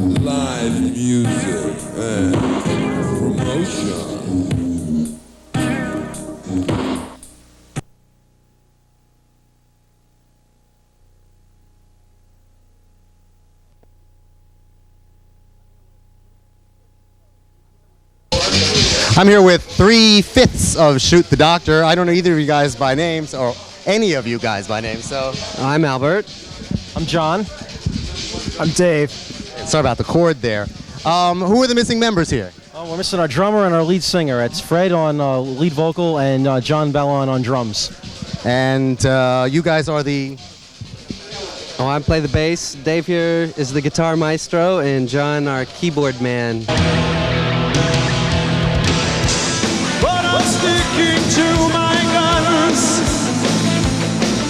live music and promotion. I'm here with 3/5 of Shoot the Doctor. I don't know either of you guys by names, or any of you guys by name, so... I'm Albert. I'm John. I'm Dave. Sorry about the chord there. Who are the missing members here? We're missing our drummer and our lead singer. It's Fred on lead vocal and John Bellon on drums. And you guys are the... Oh, I play the bass. Dave here is the guitar maestro, and John, our keyboard man. But I'm sticking to my guns,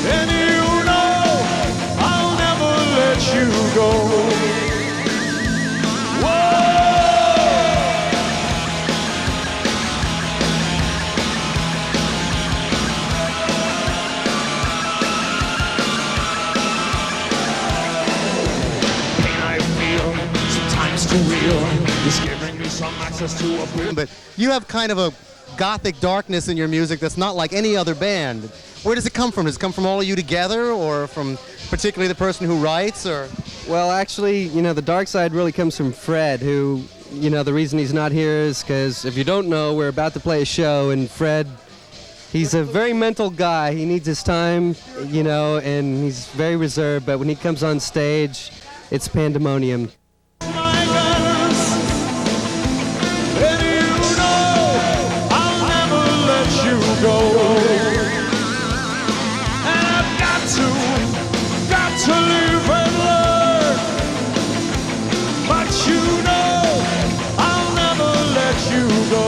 and you know I'll never let you go. But you have kind of a gothic darkness in your music that's not like any other band. Where does it come from? Does it come from all of you together, or from particularly the person who writes, or? Well, actually, the dark side really comes from Fred, who, the reason he's not here is because, if you don't know, we're about to play a show, and Fred, he's a very mental guy. He needs his time, and he's very reserved, but when he comes on stage, it's pandemonium. Go. And I've got to live and learn. But I'll never let you go.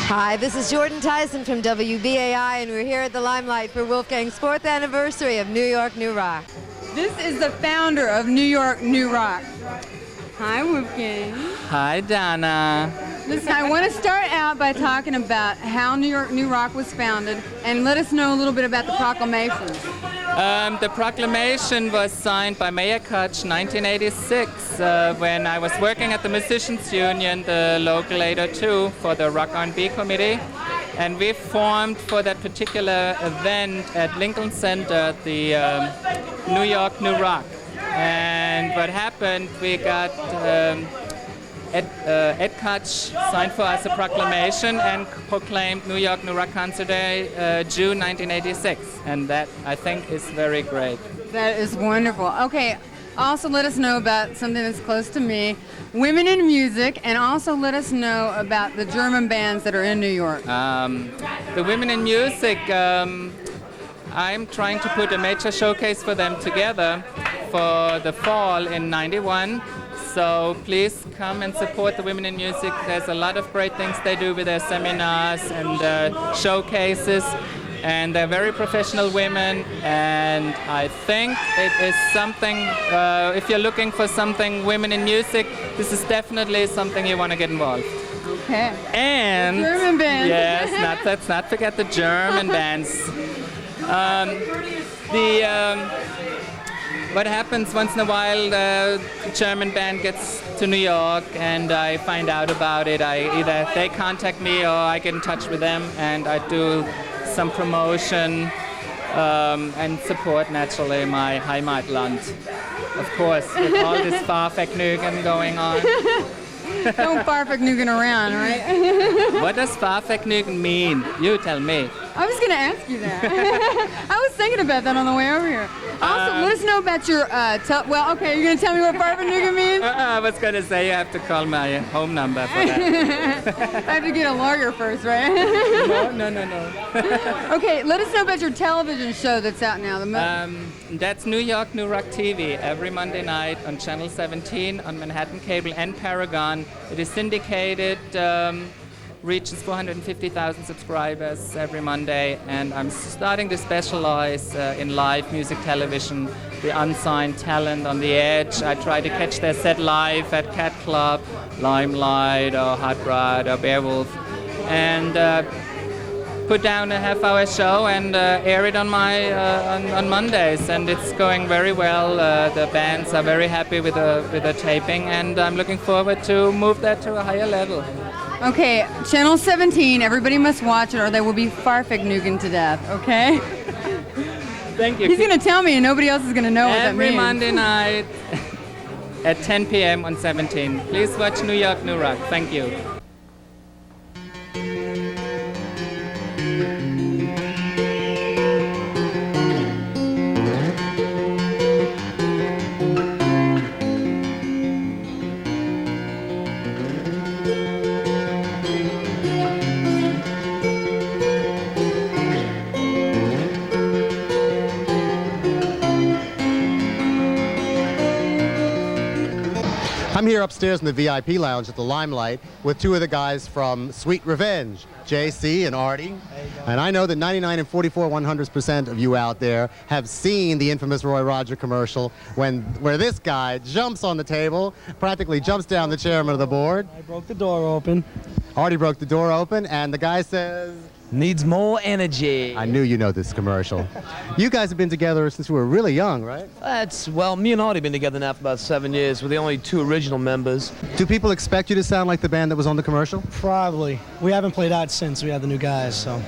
Hi, this is Jordyn Tyson from WBAI, and we're here at the Limelight for Wolfgang's 4th anniversary of New York New Rock. This is the founder of New York New Rock. Hi, Wolfgang. Hi, Donna. Listen, I want to start out by talking about how New York New Rock was founded, and let us know a little bit about the proclamation. The proclamation was signed by Mayor Koch 1986 when I was working at the Musicians Union, the local 802, for the Rock R&B Committee. And we formed for that particular event at Lincoln Center the New York New Rock. And what happened, we got Ed Koch signed for us a proclamation and proclaimed New York New Rock Concert Day, June 1986. And that, I think, is very great. That is wonderful. Okay, also let us know about something that's close to me, women in music, and also let us know about the German bands that are in New York. The women in music, I'm trying to put a major showcase for them together for the fall in '91. So please come and support the women in music. There's a lot of great things they do with their seminars and showcases. And they're very professional women, and I think it is something, if you're looking for something women in music, this is definitely something you want to get involved. Okay. And German bands. Yes, let's not forget the German bands. What happens once in a while, the German band gets to New York and I find out about it. Either they contact me or I get in touch with them and I do some promotion and support naturally my Heimatland. Of course, with all this Fahrvergnügen going on. Don't Fahrvergnügen around, right? What does Fahrvergnügen mean? You tell me. I was going to ask you that. I was thinking about that on the way over here. Also, let us know about your, you're going to tell me what Fahrvergnügen means? I was going to say you have to call my home number for that. I have to get a lawyer first, right? No. Okay, let us know about your television show that's out now. That's New York New Rock TV every Monday night on Channel 17 on Manhattan Cable and Paragon. It is syndicated, reaches 450,000 subscribers every Monday, and I'm starting to specialize in live music television, the unsigned talent on the edge. I try to catch their set live at Cat Club, Limelight, or Hot Rod, or Beowulf, and put down a half-hour show and air it on on Mondays, and it's going very well. The bands are very happy with the taping, and I'm looking forward to move that to a higher level. Okay, Channel 17, everybody must watch it or they will be Fahrvergnügen to death, okay? Thank you. He's going to tell me and nobody else is going to know what that means. Every Monday night at 10 p.m. on 17. Please watch New York New Rock. Thank you. I'm here upstairs in the VIP lounge at the Limelight with two of the guys from Sweet Revenge, JC and Artie. And I know that 99 and 44/100% of you out there have seen the infamous Roy Roger commercial where this guy jumps on the table, practically jumps down the chairman of the board. I broke the door open. Artie broke the door open, and the guy says, needs more energy. I knew you know this commercial. You guys have been together since you were really young, right? Me and Artie have been together now for about 7 years. We're the only two original members. Do people expect you to sound like the band that was on the commercial? Probably. We haven't played out since we had the new guys, so.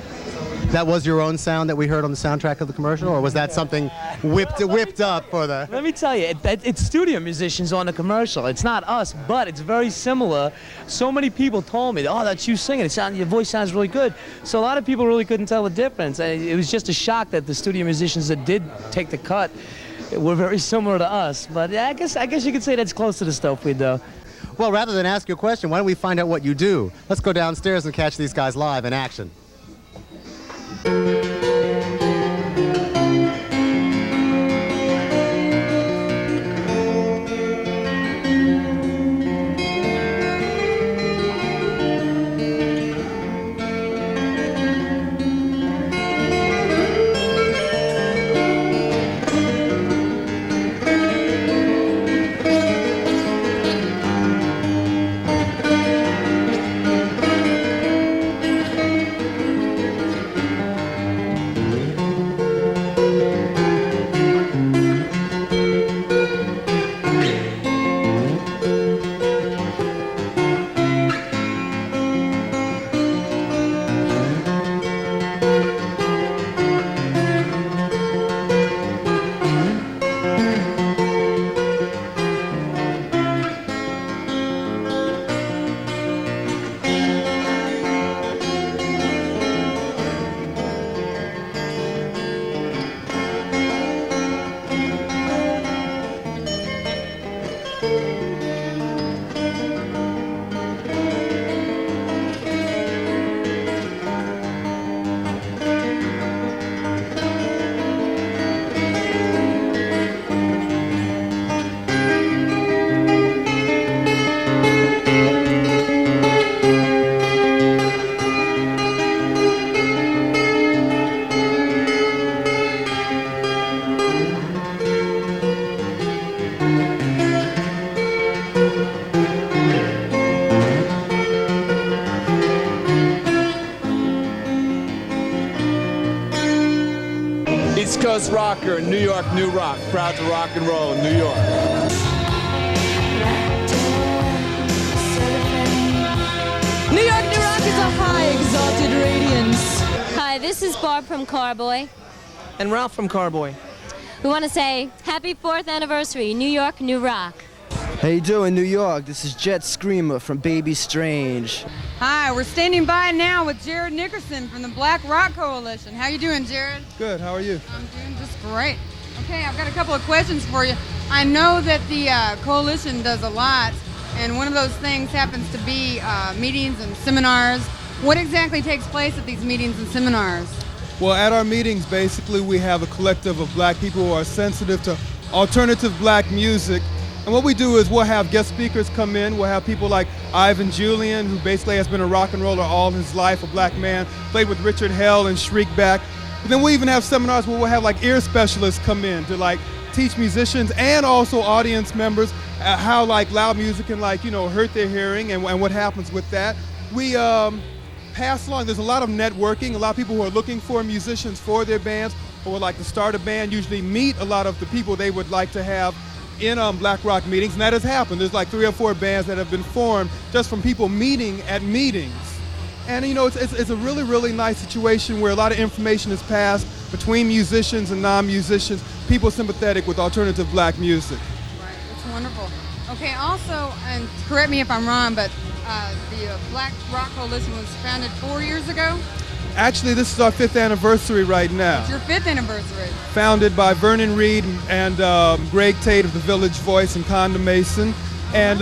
That was your own sound that we heard on the soundtrack of the commercial, or was that something whipped up for the... Let me tell you, it's studio musicians on the commercial. It's not us, but it's very similar. So many people told me, oh, that's you singing. Your voice sounds really good. So a lot of people really couldn't tell the difference. It was just a shock that the studio musicians that did take the cut were very similar to us. But yeah, I guess you could say that's close to the stuff we do. Well, rather than ask you a question, why don't we find out what you do? Let's go downstairs and catch these guys live in action. Coast rocker, New York, New Rock. Proud to rock and roll in New York. New York, New Rock is a high, exalted radiance. Hi, this is Barb from Carboy. And Ralph from Carboy. We want to say happy 4th anniversary, New York, New Rock. How you doing, New York? This is Jet Screamer from Baby Strange. Hi, we're standing by now with Jared Nickerson from the Black Rock Coalition. How you doing, Jared? Good, how are you? I'm doing just great. Okay, I've got a couple of questions for you. I know that the coalition does a lot, and one of those things happens to be meetings and seminars. What exactly takes place at these meetings and seminars? Well, at our meetings, basically, we have a collective of black people who are sensitive to alternative black music. And what we do is we'll have guest speakers come in. We'll have people like Ivan Julian, who basically has been a rock and roller all his life, a black man, played with Richard Hell and Shriekback. But then we even have seminars where we'll have like ear specialists come in to like teach musicians and also audience members how like loud music can like, hurt their hearing and what happens with that. We pass along, there's a lot of networking, a lot of people who are looking for musicians for their bands or would like to start a band usually meet a lot of the people they would like to have in Black Rock meetings, and that has happened. There's like 3 or 4 bands that have been formed just from people meeting at meetings. And it's a really, really nice situation where a lot of information is passed between musicians and non-musicians, people sympathetic with alternative black music. Right, that's wonderful. Okay, also, and correct me if I'm wrong, but the Black Rock Coalition was founded 4 years ago? Actually, this is our 5th anniversary right now. It's your 5th anniversary. Founded by Vernon Reed and Greg Tate of the Village Voice and Conda Mason. And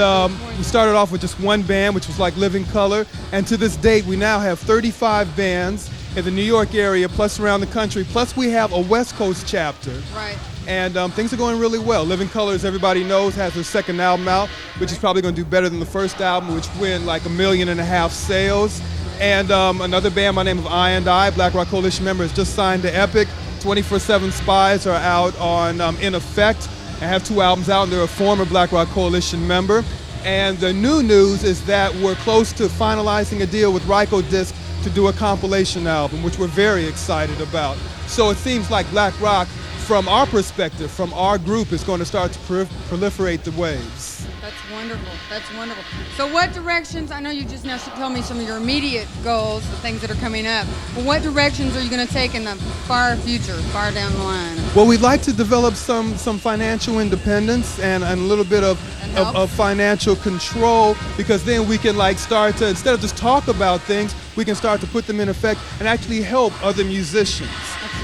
we started off with just one band, which was like Living Color. And to this date, we now have 35 bands in the New York area, plus around the country. Plus, we have a West Coast chapter. Right. And things are going really well. Living Color, as everybody knows, has their 2nd album out, which is probably going to do better than the first album, which went like 1.5 million sales. And another band by the name of I and I, Black Rock Coalition member, has just signed to Epic. 24/7 Spies are out on In Effect and have 2 albums out, and they're a former Black Rock Coalition member. And the new news is that we're close to finalizing a deal with Ryko Disc to do a compilation album, which we're very excited about. So it seems like Black Rock, from our perspective, from our group, is going to start to proliferate the waves. That's wonderful. That's wonderful. So what directions, I know you just now told me some of your immediate goals, the things that are coming up, but what directions are you going to take in the far future, far down the line? Well, we'd like to develop some financial independence and a little bit of financial control, because then we can like start to, instead of just talk about things, we can start to put them in effect and actually help other musicians.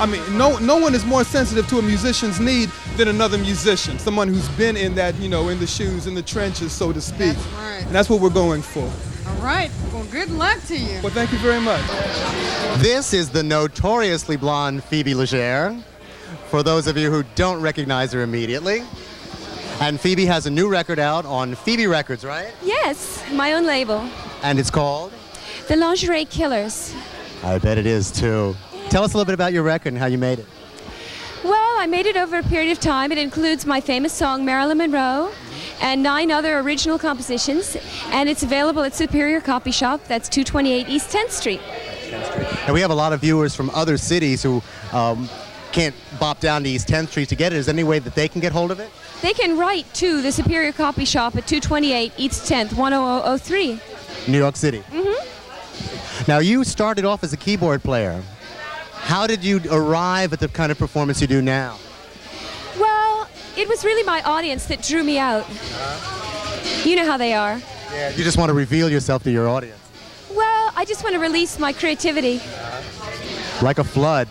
I mean, no one is more sensitive to a musician's need than another musician, someone who's been in that, in the shoes, in the trenches, so to speak. That's right. And that's what we're going for. All right. Well, good luck to you. Well, thank you very much. This is the notoriously blonde Phoebe Legere, for those of you who don't recognize her immediately. And Phoebe has a new record out on Phoebe Records, right? Yes, my own label. And it's called? The Lingerie Killers. I bet it is, too. Tell us a little bit about your record and how you made it. Well, I made it over a period of time. It includes my famous song, Marilyn Monroe, and 9 other original compositions. And it's available at Superior Copy Shop. That's 228 East 10th Street. And we have a lot of viewers from other cities who can't bop down to East 10th Street to get it. Is there any way that they can get hold of it? They can write to the Superior Copy Shop at 228 East 10th, 10003. New York City. Mm-hmm. Now, you started off as a keyboard player. How did you arrive at the kind of performance you do now? Well, it was really my audience that drew me out. You know how they are. Yeah, you just want to reveal yourself to your audience. Well, I just want to release my creativity. Like a flood.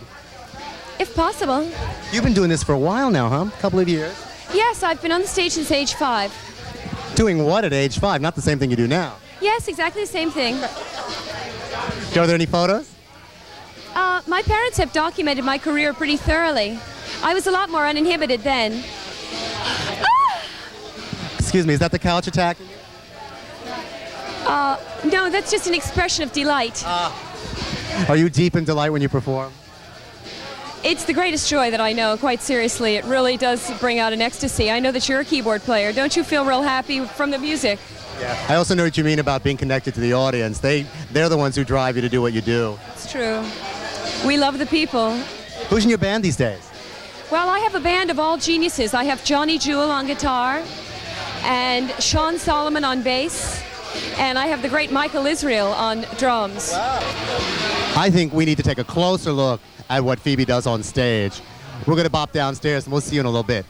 If possible. You've been doing this for a while now, huh? A couple of years? Yes, I've been on the stage since age 5. Doing what at age 5? Not the same thing you do now. Yes, exactly the same thing. Are there any photos? My parents have documented my career pretty thoroughly. I was a lot more uninhibited then. Excuse me, is that the couch attacking you? No, that's just an expression of delight. Are you deep in delight when you perform? It's the greatest joy that I know, quite seriously. It really does bring out an ecstasy. I know that you're a keyboard player. Don't you feel real happy from the music? Yeah. I also know what you mean about being connected to the audience. They're the ones who drive you to do what you do. It's true. We love the people. Who's in your band these days? Well, I have a band of all geniuses. I have Johnny Jewel on guitar and Sean Solomon on bass, and I have the great Michael Israel on drums. I think we need to take a closer look at what Phoebe does on stage. We're going to bop downstairs, and we'll see you in a little bit.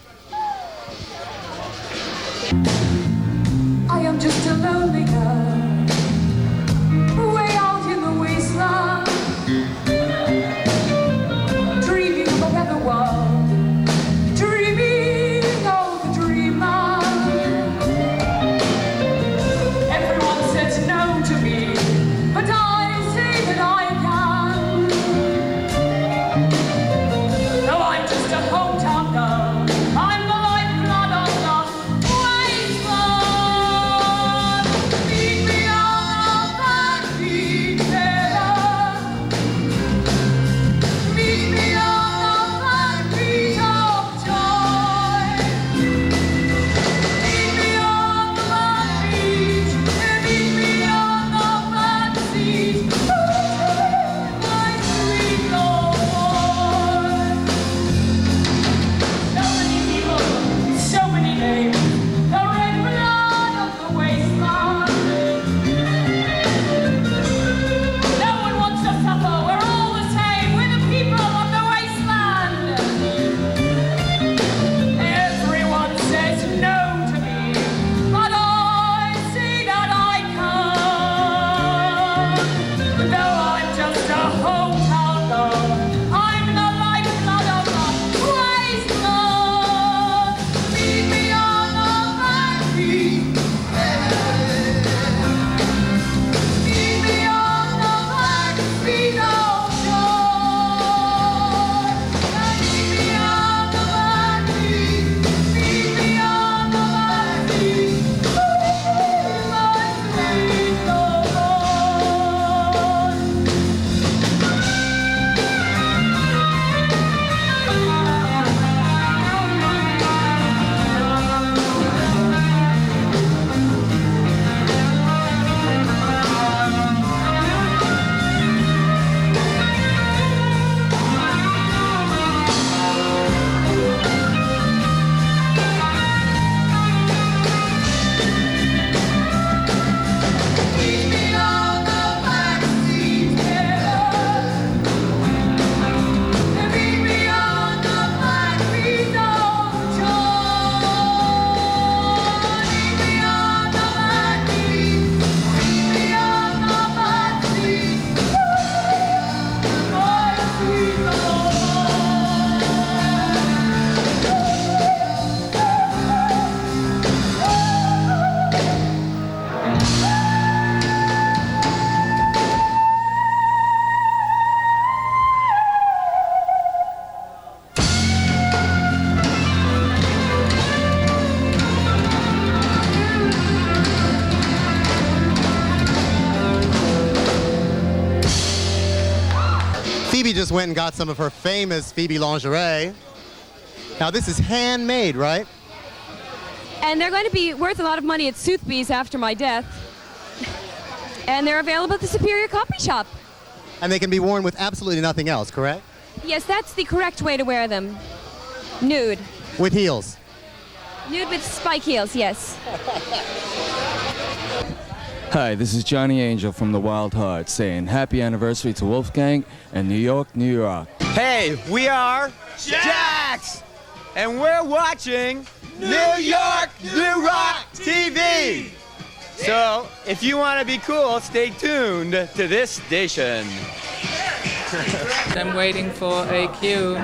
I am just a lonely girl, way out in the wasteland, dreaming of a better world, dreaming of the dreamer. Everyone says no to me, but I say that I can. Though I'm just a hometown girl, I'm the lifeblood of the wasteland. Feed me on the backbeat better. Meet me on the backbeat of joy. Meet me on the backbeat. Meet me on the backseat. My sweet Lord. So many people, so many names. The red blood of the wasteland. No one wants to suffer. We're all the same. We're the people of the wasteland. Everyone says no to me, but I say that I can. Though I'm just a hometown girl, I'm the lifeblood of the wasteland. Meet me on the backbeat. Meet me on the backbeat of joy. Meet me on the backbeat. Meet me on the backbeat. My sweet Lord. Meet me on the backseat better. Meet me on the backbeat of joy. Meet me on the backbeat. Meet me on the backseat. My sweet Lord. Phoebe just went and got some of her famous Phoebe lingerie. Now, this is handmade, right? And they're going to be worth a lot of money at Sotheby's after my death. And they're available at the Superior Copy Shop. And they can be worn with absolutely nothing else, correct? Yes, that's the correct way to wear them. Nude. With heels. Nude with spike heels, yes. Hi, this is Johnny Angel from the Wild Heart saying happy anniversary to Wolfgang and New York, New York. Hey, we are Jax, and we're watching New York New Rock TV. So, if you want to be cool, stay tuned to this station. I'm waiting for a cue.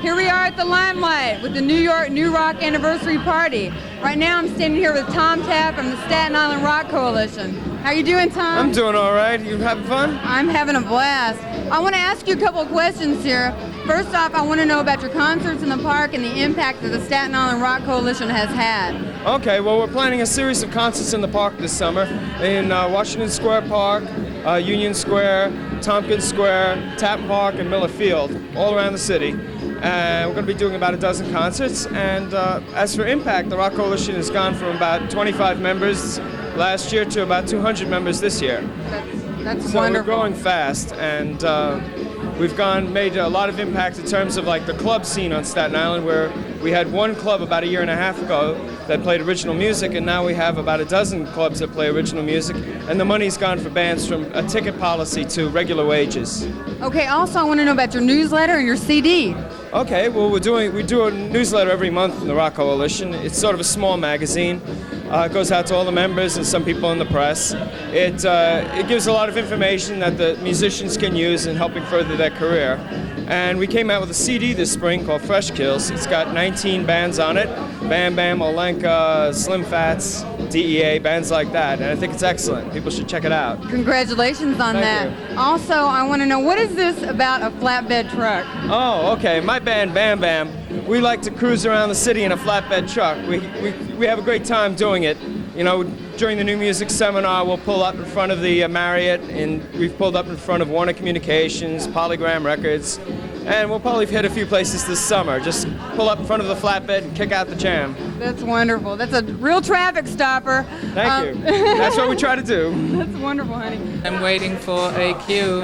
Here we are at the Limelight with the New York New Rock Anniversary Party. Right now I'm standing here with Tom Tapp from the Staten Island Rock Coalition. How you doing, Tom? I'm doing all right. You having fun? I'm having a blast. I want to ask you a couple of questions here. First off, I want to know about your concerts in the park and the impact that the Staten Island Rock Coalition has had. Okay, well, we're planning a series of concerts in the park this summer in Washington Square Park, Union Square, Tompkins Square, Tappan Park, and Miller Field, all around the city. We're going to be doing about a dozen concerts. And as for impact, the Rock Coalition has gone from about 25 members last year to about 200 members this year. That's so wonderful. We're growing fast, and we've made a lot of impact in terms of like the club scene on Staten Island, where we had one club about a year and a half ago that played original music, and now we have about a dozen clubs that play original music, and the money's gone for bands from a ticket policy to regular wages. Okay, also I want to know about your newsletter and your CD. Okay, well we do a newsletter every month in the Rock Coalition. It's sort of a small magazine. It goes out to all the members and some people in the press. It gives a lot of information that the musicians can use in helping further their career. And we came out with a CD this spring called Fresh Kills. It's got 19 bands on it. Bam Bam, Olenka, Slim Fats, DEA, bands like that. And I think it's excellent. People should check it out. Congratulations on that. Also, I want to know, what is this about a flatbed truck? Oh, okay. My band, Bam Bam, we like to cruise around the city in a flatbed truck. We have a great time doing it. You know, during the New Music Seminar, we'll pull up in front of the Marriott, and we've pulled up in front of Warner Communications, Polygram Records, and we'll probably hit a few places this summer. Just pull up in front of the flatbed and kick out the jam. That's wonderful. That's a real traffic stopper. Thank you. That's what we try to do. That's wonderful, honey. I'm waiting for a cue.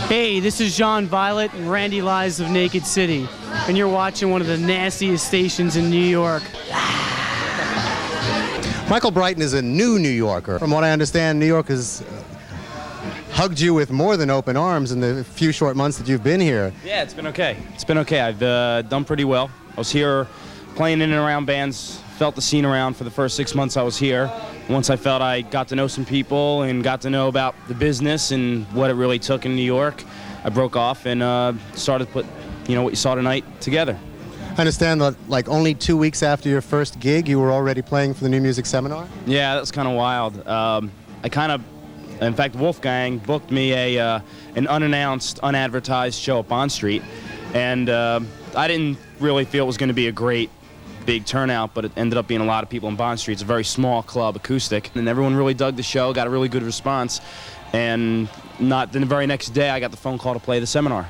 Hey, this is John Violet and Randy Lies of Naked City, and you're watching one of the nastiest stations in New York. Michael Brighton is a new New Yorker. From what I understand, New York has hugged you with more than open arms in the few short months that you've been here. Yeah, it's been okay. It's been okay. I've done pretty well. I was here playing in and around bands, felt the scene around for the first 6 months I was here. Once I felt I got to know some people and got to know about the business and what it really took in New York, I broke off and started to put, what you saw tonight together. I understand that like only 2 weeks after your first gig, you were already playing for the New Music Seminar? Yeah, that was kind of wild. In fact, Wolfgang booked me an unannounced, unadvertised show at Bond Street, and I didn't really feel it was going to be a great big turnout, but it ended up being a lot of people in Bond Street. It's a very small club, acoustic, and everyone really dug the show, got a really good response, and then the very next day I got the phone call to play the seminar.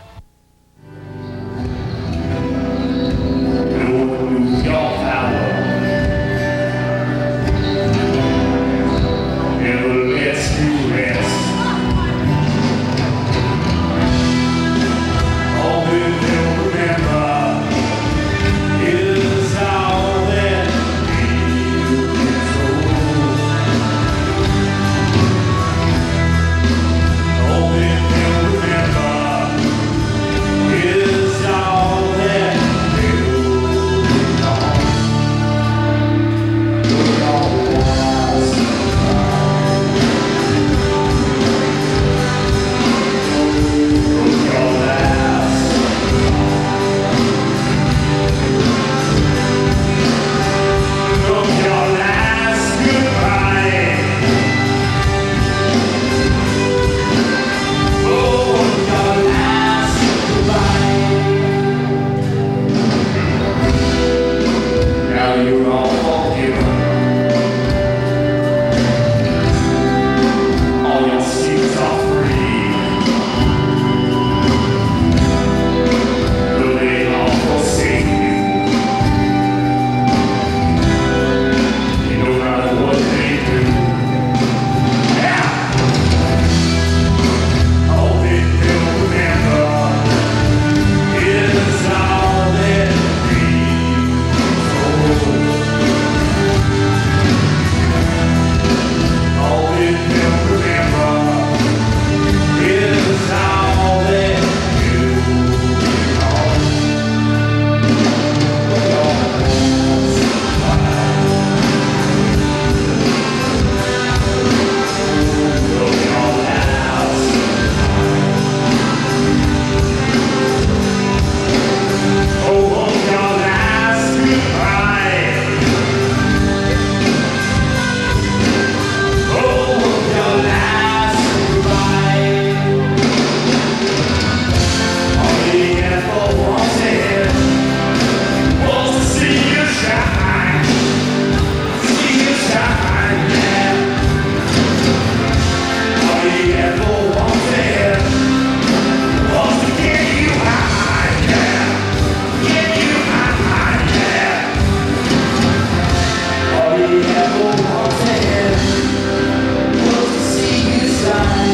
Side.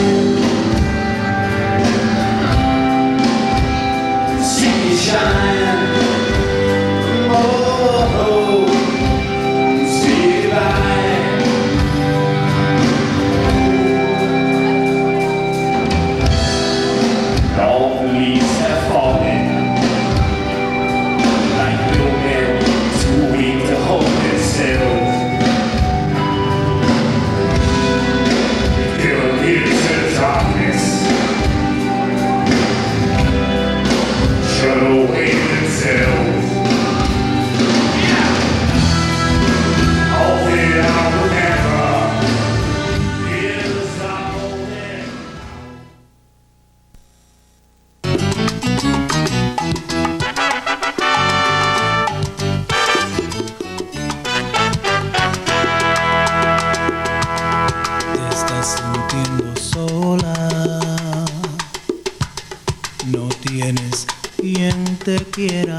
te quiera.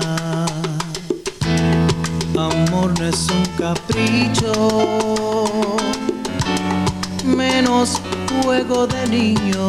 Amor no es un capricho, menos juego de niño.